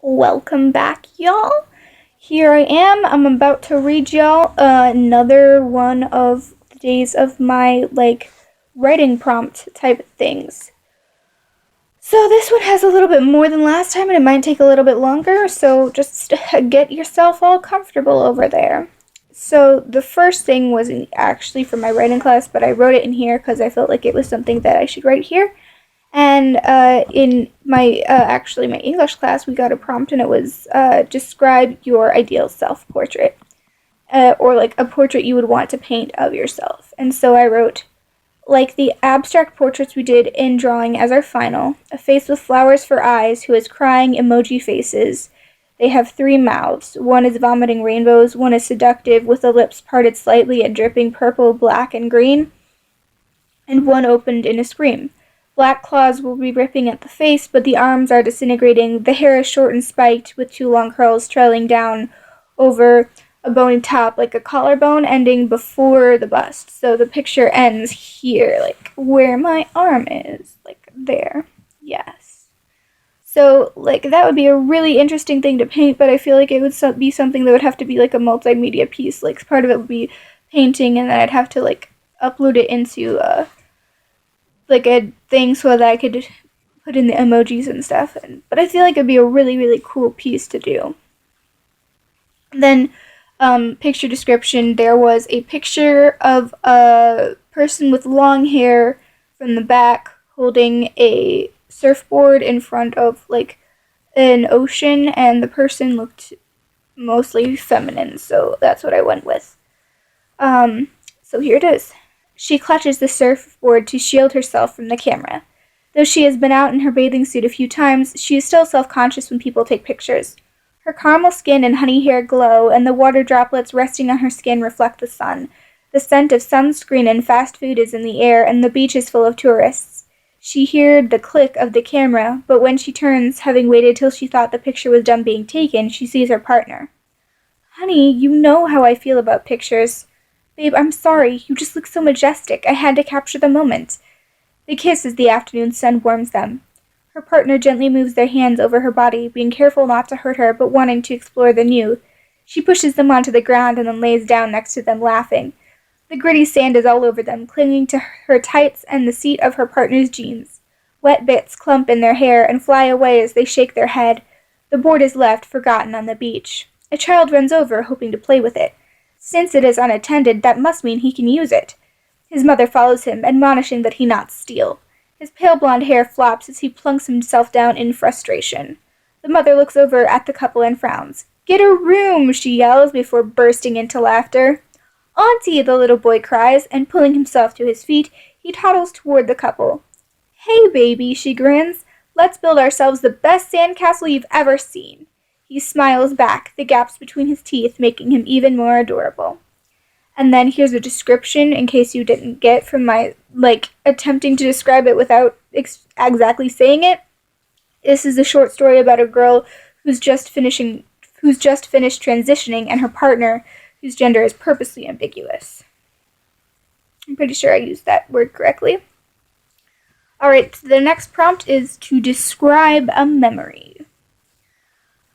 Welcome back, y'all. Here I am. I'm about to read y'all another one of the days of my, writing prompt type things. So this one has a little bit more than last time, and it might take a little bit longer, so just get yourself all comfortable over there. So the first thing wasn't actually for my writing class, but I wrote it in here because I felt like it was something that I should write here. And in my my English class, we got a prompt, and it was describe your ideal self portrait, or like a portrait you would want to paint of yourself. And so I wrote, like the abstract portraits we did in drawing as our final, a face with flowers for eyes who is crying emoji faces. They have three mouths. One is vomiting rainbows, one is seductive with the lips parted slightly and dripping purple, black, and green, and one opened in a scream. Black claws will be ripping at the face, but the arms are disintegrating. The hair is short and spiked, with two long curls trailing down over a bony top, like a collarbone, ending before the bust. So the picture ends here, like where my arm is, like there. Yes. So, that would be a really interesting thing to paint, but I feel like it would be something that would have to be, like, a multimedia piece. Like, part of it would be painting, and then I'd have to, upload it into, a thing so that I could put in the emojis and stuff. But I feel like it'd be a really, really cool piece to do. Then, picture description, there was a picture of a person with long hair from the back holding a surfboard in front of, an ocean, and the person looked mostly feminine, so that's what I went with. So here it is. She clutches the surfboard to shield herself from the camera. Though she has been out in her bathing suit a few times, she is still self-conscious when people take pictures. Her caramel skin and honey hair glow, and the water droplets resting on her skin reflect the sun. The scent of sunscreen and fast food is in the air, and the beach is full of tourists. She heard the click of the camera, but when she turns, having waited till she thought the picture was done being taken, she sees her partner. Honey, you know how I feel about pictures. Babe, I'm sorry. You just look so majestic. I had to capture the moment. They kiss as the afternoon sun warms them. Her partner gently moves their hands over her body, being careful not to hurt her, but wanting to explore the new. She pushes them onto the ground and then lays down next to them, laughing. The gritty sand is all over them, clinging to her tights and the seat of her partner's jeans. Wet bits clump in their hair and fly away as they shake their head. The board is left, forgotten, on the beach. A child runs over, hoping to play with it. Since it is unattended, that must mean he can use it. His mother follows him, admonishing that he not steal. His pale blonde hair flops as he plunks himself down in frustration. The mother looks over at the couple and frowns. Get a room, she yells before bursting into laughter. Auntie, the little boy cries, and pulling himself to his feet, he toddles toward the couple. Hey, baby, she grins. Let's build ourselves the best sandcastle you've ever seen. He smiles back, the gaps between his teeth making him even more adorable. And then here's a description in case you didn't get from my, attempting to describe it without exactly saying it. This is a short story about a girl who's just finished transitioning, and her partner, whose gender is purposely ambiguous. I'm pretty sure I used that word correctly. Alright, so the next prompt is to describe a memory.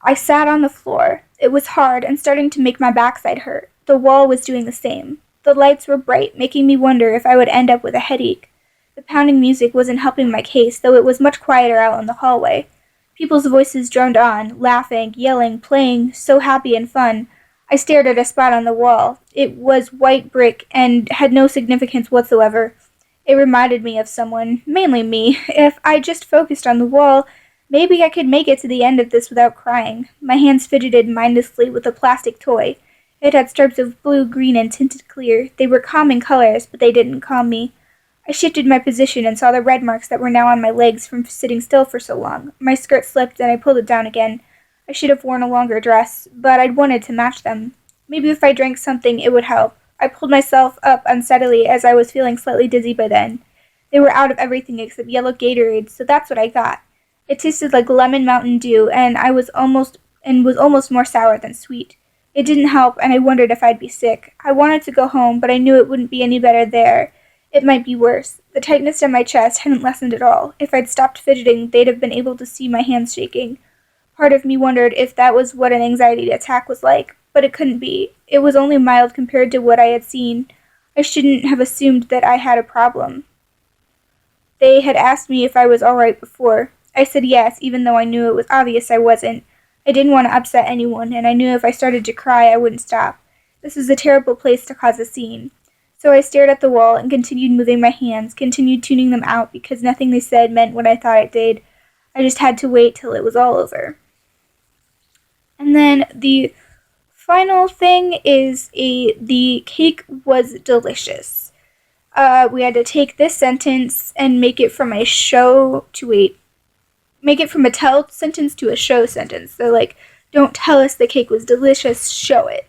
I sat on the floor. It was hard and starting to make my backside hurt. The wall was doing the same. The lights were bright, making me wonder if I would end up with a headache. The pounding music wasn't helping my case, though it was much quieter out in the hallway. People's voices droned on, laughing, yelling, playing, so happy and fun. I stared at a spot on the wall. It was white brick and had no significance whatsoever. It reminded me of someone, mainly me. If I just focused on the wall, maybe I could make it to the end of this without crying. My hands fidgeted mindlessly with a plastic toy. It had stripes of blue, green, and tinted clear. They were calming colors, but they didn't calm me. I shifted my position and saw the red marks that were now on my legs from sitting still for so long. My skirt slipped and I pulled it down again. I should have worn a longer dress, but I'd wanted to match them. Maybe if I drank something, it would help. I pulled myself up unsteadily as I was feeling slightly dizzy by then. They were out of everything except yellow Gatorade, so that's what I got. It tasted like lemon Mountain Dew, and was almost more sour than sweet. It didn't help, and I wondered if I'd be sick. I wanted to go home, but I knew it wouldn't be any better there. It might be worse. The tightness in my chest hadn't lessened at all. If I'd stopped fidgeting, they'd have been able to see my hands shaking. Part of me wondered if that was what an anxiety attack was like, but it couldn't be. It was only mild compared to what I had seen. I shouldn't have assumed that I had a problem. They had asked me if I was alright before. I said yes, even though I knew it was obvious I wasn't. I didn't want to upset anyone, and I knew if I started to cry, I wouldn't stop. This was a terrible place to cause a scene. So I stared at the wall and continued moving my hands, continued tuning them out because nothing they said meant what I thought it did. I just had to wait till it was all over. And then the final thing is the cake was delicious. We had to take this sentence and make it from a tell sentence to a show sentence. So like, don't tell us the cake was delicious, show it.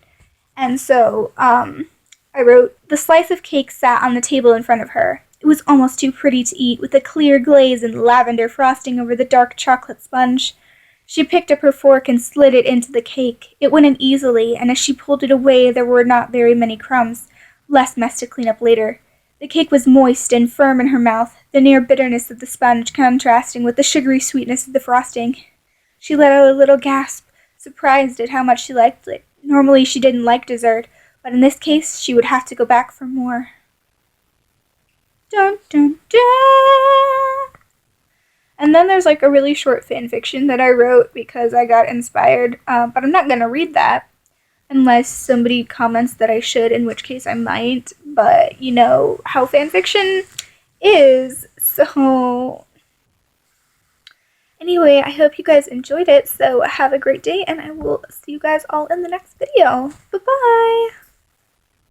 And so I wrote, the slice of cake sat on the table in front of her. It was almost too pretty to eat, with a clear glaze and lavender frosting over the dark chocolate sponge. She picked up her fork and slid it into the cake. It went in easily, and as she pulled it away, there were not very many crumbs, less mess to clean up later. The cake was moist and firm in her mouth, the near bitterness of the sponge contrasting with the sugary sweetness of the frosting. She let out a little gasp, surprised at how much she liked it. Normally she didn't like dessert, but in this case she would have to go back for more. Dun dun dun! And then there's like a really short fan fiction that I wrote because I got inspired, but I'm not going to read that unless somebody comments that I should, in which case I might, but you know how fan fiction is, so anyway, I hope you guys enjoyed it, so have a great day, and I will see you guys all in the next video. Bye-bye!